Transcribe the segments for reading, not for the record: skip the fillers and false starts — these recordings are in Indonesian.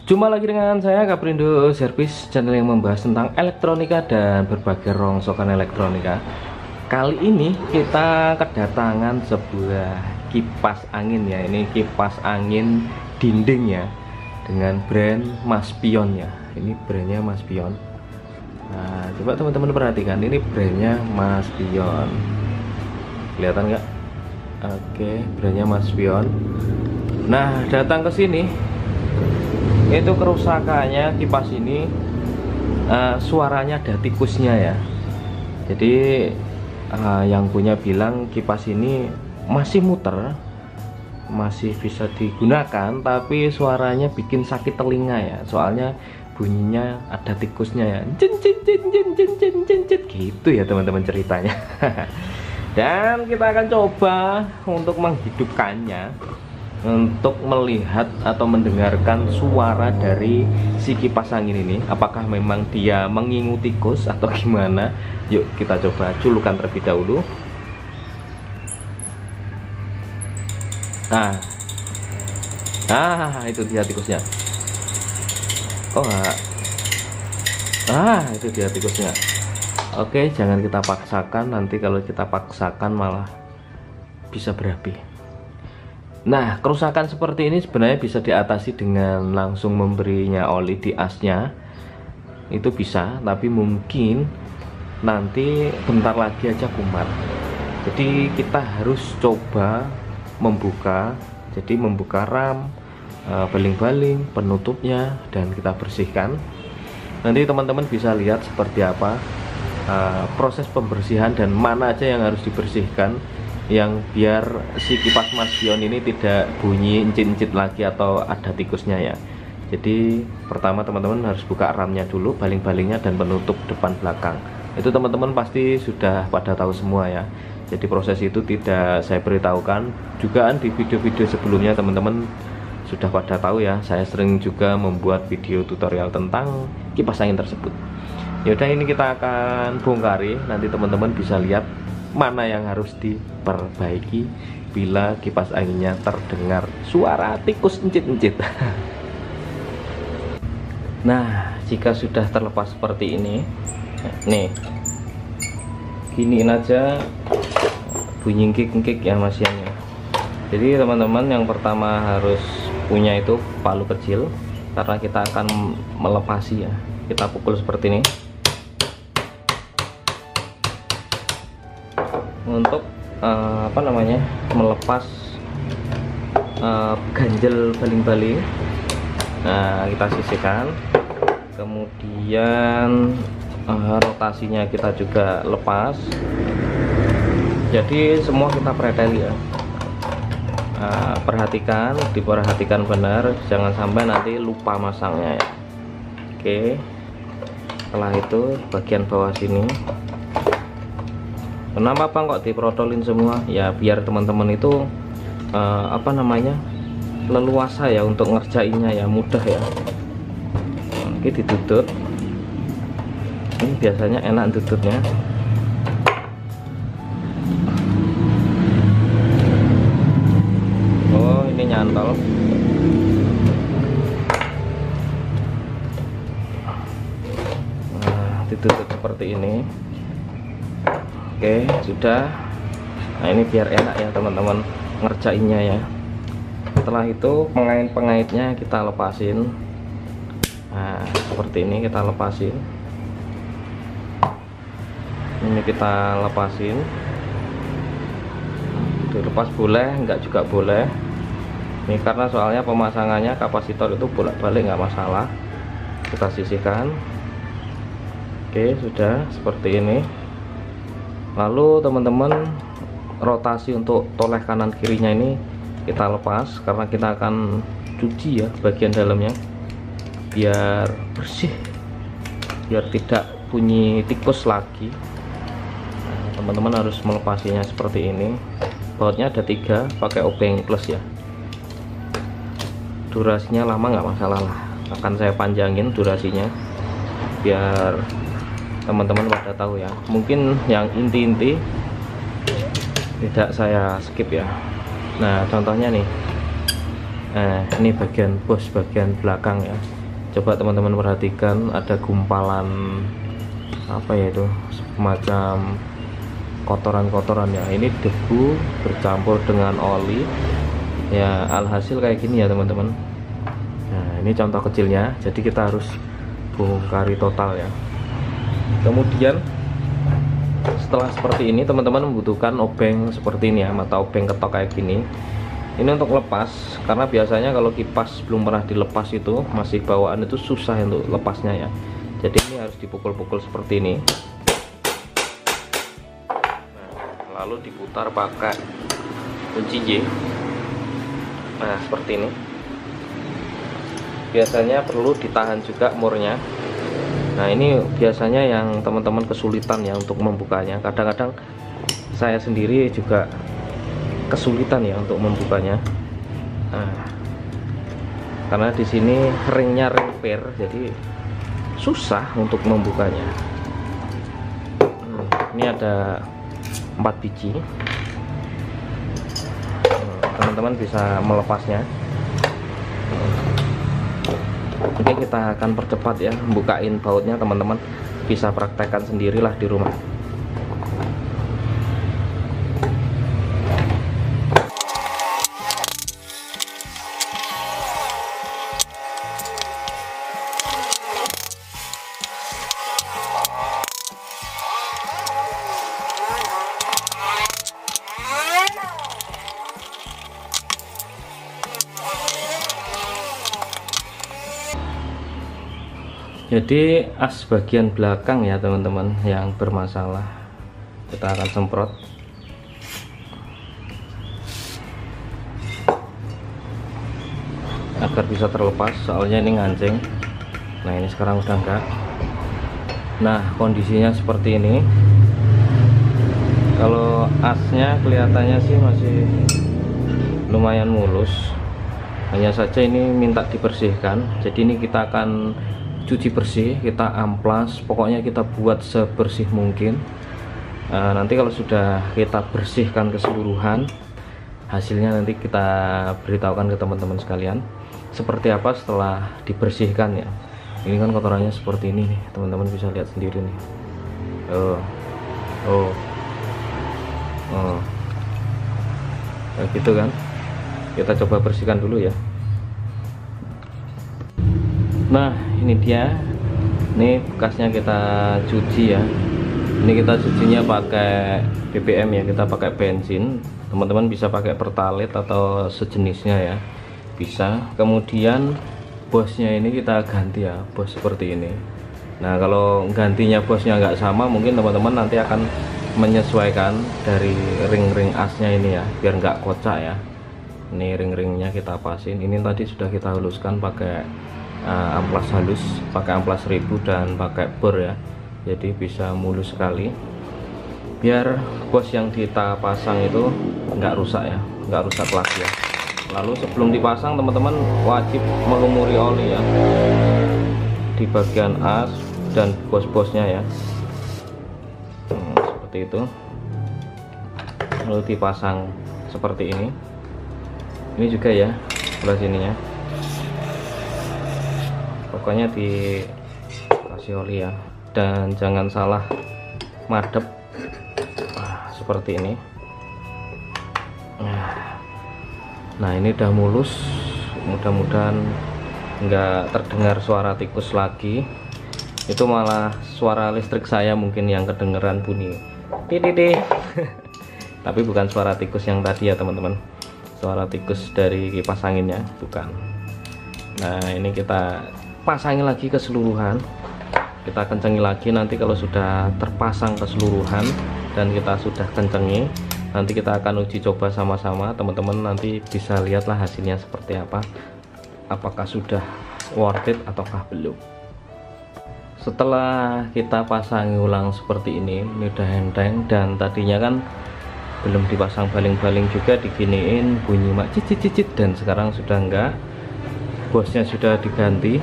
Jumpa lagi dengan saya Kaprindo Service, channel yang membahas tentang elektronika dan berbagai rongsokan elektronika. Kali ini kita kedatangan sebuah kipas angin ya. Ini kipas angin dinding ya, dengan brand Maspion ya. Ini brandnya Maspion. Nah, coba teman-teman perhatikan, ini brandnya Maspion. Kelihatan nggak? Oke, brandnya Maspion. Nah, datang ke sini itu kerusakannya kipas ini, suaranya ada tikusnya ya. Jadi yang punya bilang kipas ini masih muter, masih bisa digunakan, tapi suaranya bikin sakit telinga ya. Soalnya bunyinya ada tikusnya ya, jin jin jin jin jin jin jin jin gitu ya teman-teman ceritanya. Dan kita akan coba untuk menghidupkannya, untuk melihat atau mendengarkan suara dari si kipas angin ini, apakah memang dia mengingu tikus atau gimana. Yuk kita coba culukan terlebih dahulu. Nah, itu dia tikusnya. Oh enggak. Itu dia tikusnya. Oke, jangan kita paksakan, nanti kalau kita paksakan malah bisa berapi. Nah, kerusakan seperti ini sebenarnya bisa diatasi dengan langsung memberinya oli di asnya. Itu bisa, tapi mungkin nanti bentar lagi aja kumat. Jadi kita harus coba membuka. Jadi membuka ram, baling-baling, penutupnya, dan kita bersihkan. Nanti teman-teman bisa lihat seperti apa proses pembersihan dan mana aja yang harus dibersihkan, yang biar si kipas Maspion ini tidak bunyi encit-encit lagi atau ada tikusnya ya. Jadi pertama teman-teman harus buka ramnya dulu, baling-balingnya, dan penutup depan belakang. Itu teman-teman pasti sudah pada tahu semua ya. Jadi proses itu tidak saya beritahukan, juga di video-video sebelumnya teman-teman sudah pada tahu ya. Saya sering juga membuat video tutorial tentang kipas angin tersebut. Yaudah, ini kita akan bongkari, nanti teman-teman bisa lihat mana yang harus diperbaiki bila kipas anginnya terdengar suara tikus encit-encit. Nah, jika sudah terlepas seperti ini, nih giniin aja, bunyi engkik-engkik ya masiannya. Jadi teman-teman yang pertama harus punya itu palu kecil, karena kita akan melepasi ya. Kita pukul seperti ini untuk melepas ganjel baling-baling. Nah, kita sisihkan, kemudian rotasinya kita juga lepas. Jadi semua kita preteli ya. Diperhatikan benar, jangan sampai nanti lupa masangnya ya. Oke, setelah itu bagian bawah sini, kenapa Bang kok diprotolin semua? Ya biar teman-teman itu leluasa ya untuk ngerjainnya ya, mudah ya. Oke, ditutut. Ini biasanya enak tututnya. Oh, ini nyantol. Nah, ditutup seperti ini. Oke, sudah. Nah, ini biar enak ya teman-teman ngerjainnya ya. Setelah itu pengait-pengaitnya kita lepasin. Nah, seperti ini kita lepasin. Ini kita lepasin. Dilepas boleh, enggak juga boleh. Ini karena soalnya pemasangannya kapasitor itu bolak-balik nggak masalah. Kita sisihkan. Oke, sudah seperti ini. Lalu teman-teman rotasi untuk toleh kanan kirinya ini kita lepas, karena kita akan cuci ya bagian dalamnya biar bersih, biar tidak bunyi tikus lagi. Nah, teman-teman harus melepasinya seperti ini. Bautnya ada 3, pakai obeng plus ya. Durasinya lama nggak masalah lah, akan saya panjangin durasinya biar teman-teman pada tahu ya. Mungkin yang inti-inti tidak saya skip ya. Nah, contohnya nih, ini bagian bos bagian belakang ya. coba teman-teman perhatikan ada gumpalan apa ya itu, semacam kotoran-kotoran ya. Ini debu bercampur dengan oli ya, alhasil kayak gini ya teman-teman. Nah ini contoh kecilnya, jadi kita harus bongkari total ya. Kemudian setelah seperti ini teman-teman membutuhkan obeng seperti ini ya, mata obeng ketok kayak gini. Ini untuk lepas, karena biasanya kalau kipas belum pernah dilepas itu masih bawaan itu susah untuk lepasnya ya. Jadi ini harus dipukul-pukul seperti ini. Nah, lalu diputar pakai kunci J. Nah seperti ini. Biasanya perlu ditahan juga murnya. Nah ini biasanya yang teman-teman kesulitan ya untuk membukanya. Kadang-kadang saya sendiri juga kesulitan ya untuk membukanya. Nah, karena di sini ringnya ring per, jadi susah untuk membukanya. Ini ada 4 biji. Teman-teman bisa melepasnya. Oke, kita akan percepat ya bukain bautnya, teman-teman bisa praktekkan sendirilah di rumah. Jadi as bagian belakang ya teman-teman yang bermasalah, kita akan semprot. Agar bisa terlepas, soalnya ini ngancing. Nah ini sekarang udah enggak. Nah kondisinya seperti ini. Kalau asnya kelihatannya sih masih lumayan mulus, hanya saja ini minta dibersihkan. Jadi ini kita akan cuci bersih, kita amplas, pokoknya kita buat sebersih mungkin. Nanti kalau sudah kita bersihkan keseluruhan, hasilnya nanti kita beritahukan ke teman-teman sekalian seperti apa setelah dibersihkan ya. Ini kan kotorannya seperti ini nih, teman-teman bisa lihat sendiri nih. Kayak gitu kan. Kita coba bersihkan dulu ya. Nah ini dia, ini bekasnya kita cuci ya. Ini kita cucinya pakai BBM ya, kita pakai bensin. Teman-teman bisa pakai pertalite atau sejenisnya ya, bisa. Kemudian bosnya ini kita ganti ya, bos seperti ini. Nah kalau gantinya bosnya nggak sama, mungkin teman-teman nanti akan menyesuaikan dari ring-ring asnya ini ya, biar nggak kocak ya. Ini ring-ringnya kita pasin. Ini tadi sudah kita haluskan pakai amplas halus, pakai amplas 1000 dan pakai bor ya, jadi bisa mulus sekali, biar bos yang kita pasang itu nggak rusak ya, nggak rusak lagi ya. Lalu sebelum dipasang teman-teman wajib melumuri oli ya di bagian as dan bos-bosnya ya. Seperti itu, lalu dipasang seperti ini. Ini juga ya sebelah sininya, pokoknya dikasih oli ya, dan jangan salah madep. Seperti ini. Nah ini udah mulus, mudah-mudahan nggak terdengar suara tikus lagi. Itu malah suara listrik saya mungkin yang kedengeran bunyi tidih. Tapi bukan suara tikus yang tadi ya teman-teman, suara tikus dari kipas anginnya, bukan. Nah ini kita pasangin lagi keseluruhan, kita kencengi lagi. Nanti kalau sudah terpasang keseluruhan dan kita sudah kencengi, nanti kita akan uji coba sama-sama, teman-teman nanti bisa lihatlah hasilnya seperti apa, apakah sudah worth it ataukah belum. Setelah kita pasang ulang seperti ini udah enteng, dan tadinya kan belum dipasang baling-baling juga, diginiin bunyi mak cicit-cicit, dan sekarang sudah enggak. Bosnya sudah diganti,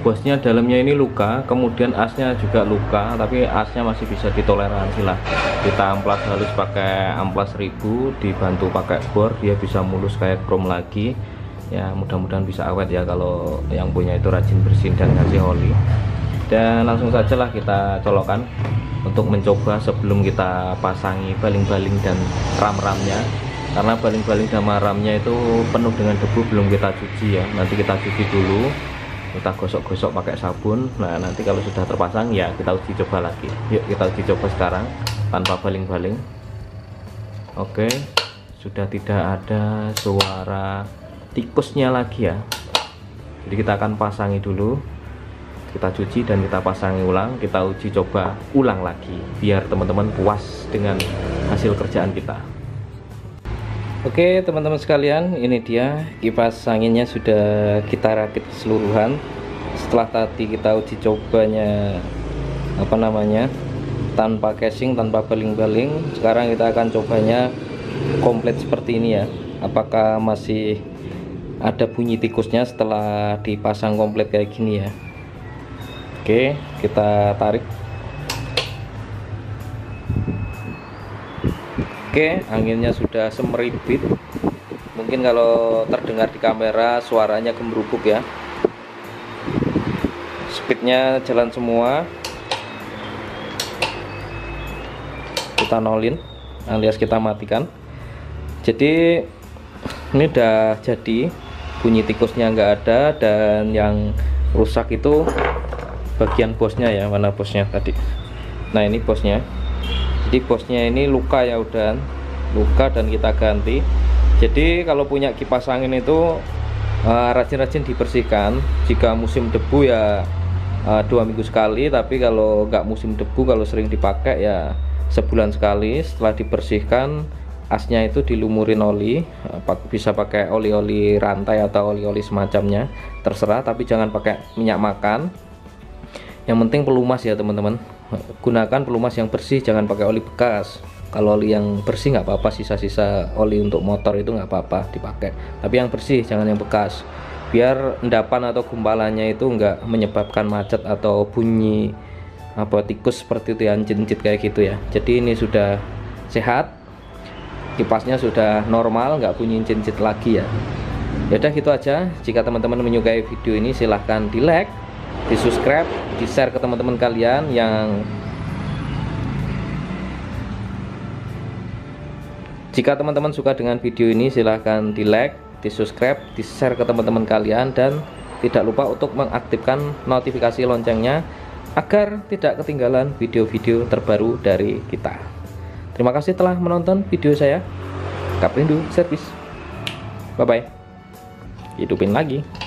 bosnya dalamnya ini luka, kemudian asnya juga luka, tapi asnya masih bisa ditoleransi lah. Kita amplas halus pakai amplas 1000 dibantu pakai bor, dia bisa mulus kayak chrome lagi. Ya mudah-mudahan bisa awet ya kalau yang punya itu rajin bersihin dan ngasih oli. Dan langsung saja lah kita colokkan untuk mencoba sebelum kita pasangi baling-baling dan ram-ramnya, karena baling-baling dan ramnya itu penuh dengan debu, belum kita cuci ya. Nanti kita cuci dulu, kita gosok-gosok pakai sabun. Nah nanti kalau sudah terpasang ya kita uji coba lagi. Yuk kita uji coba sekarang tanpa baling-baling. Oke, sudah tidak ada suara tikusnya lagi ya. Jadi kita akan pasangi dulu, kita cuci dan kita pasangi ulang, kita uji coba ulang lagi biar teman-teman puas dengan hasil kerjaan kita. Oke teman-teman sekalian, ini dia kipas anginnya sudah kita rakit keseluruhan. Setelah tadi kita uji cobanya tanpa casing, tanpa baling-baling, sekarang kita akan cobanya komplit seperti ini ya. Apakah masih ada bunyi tikusnya setelah dipasang komplit kayak gini ya. Oke, kita tarik. Oke, anginnya sudah semeribit. Mungkin kalau terdengar di kamera suaranya gemerubuk ya. Speednya jalan semua. Kita nolin alias kita matikan. Jadi ini udah jadi, bunyi tikusnya nggak ada, dan yang rusak itu bagian bosnya ya. Mana bosnya tadi? Nah ini bosnya. Jadi bosnya ini luka ya, udah luka dan kita ganti. Jadi kalau punya kipas angin itu rajin-rajin dibersihkan. Jika musim debu ya 2 minggu sekali, tapi kalau nggak musim debu, kalau sering dipakai ya sebulan sekali. Setelah dibersihkan, asnya itu dilumurin oli, bisa pakai oli-oli rantai atau oli-oli semacamnya, terserah, tapi jangan pakai minyak makan. Yang penting pelumas ya teman-teman, gunakan pelumas yang bersih, jangan pakai oli bekas. Kalau oli yang bersih nggak apa-apa, sisa-sisa oli untuk motor itu nggak apa-apa dipakai, tapi yang bersih, jangan yang bekas, biar endapan atau gumpalannya itu nggak menyebabkan macet atau bunyi tikus seperti itu ya, cincit kayak gitu ya. Jadi ini sudah sehat, kipasnya sudah normal, nggak bunyi cincit lagi ya. Yaudah gitu aja. Jika teman-teman menyukai video ini, silahkan di like, di subscribe, di share ke teman-teman kalian yang jika teman-teman suka dengan video ini, silahkan di like, di subscribe, di share ke teman-teman kalian, dan tidak lupa untuk mengaktifkan notifikasi loncengnya agar tidak ketinggalan video-video terbaru dari kita. Terima kasih telah menonton video saya. Kaprindo Service. Bye bye. Hidupin lagi.